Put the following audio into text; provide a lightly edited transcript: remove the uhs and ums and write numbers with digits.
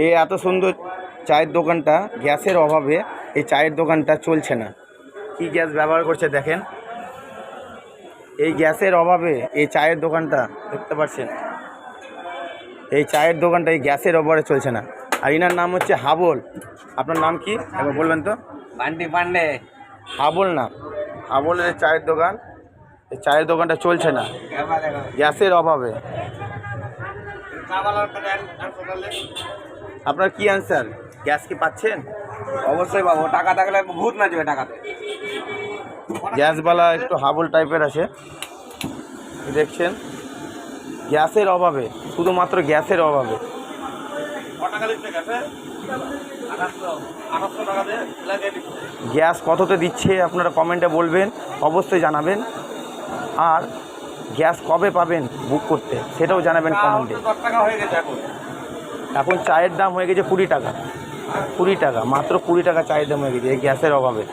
এই এত সুন্দর চায়ের দোকানটা গ্যাসের অভাবে এই চায়ের দোকানটা চলছে না। কি গ্যাস ব্যবহার করছে দেখেন, এই গ্যাসের অভাবে এই চায়ের দোকানটা দেখতে পাচ্ছেন, এই চায়ের দোকানটা এই গ্যাসের অভাবে চলছে না। আর ইনার নাম হচ্ছে হাবল। আপনার নাম কি একবার বলবেন তো? বান্টি পান্ডে। হাবল না, হাবলের এই চায়ের দোকান, এই চায়ের দোকানটা চলছে না গ্যাসের অভাবে। আপনার কি অ্যান্সার? গ্যাস কি পাচ্ছেন? অবশ্যই পাবো, টাকা থাকলে ভূত নাচবে টাকাতে। গ্যাসওয়ালা একটু হাবল টাইপের আছে, দেখছেন, গ্যাসের অভাবে, শুধুমাত্র গ্যাসের অভাবে। গ্যাস কততে দিচ্ছে আপনারা কমেন্টে বলবেন, অবশ্যই জানাবেন। আর গ্যাস কবে পাবেন বুক করতে সেটাও জানাবেন কমেন্টে। এখন চায়ের দাম হয়ে গেছে 20 টাকা, 20 টাকা, মাত্র 20 টাকা চায়ের দাম হয়ে গেছে এই গ্যাসের অভাবে।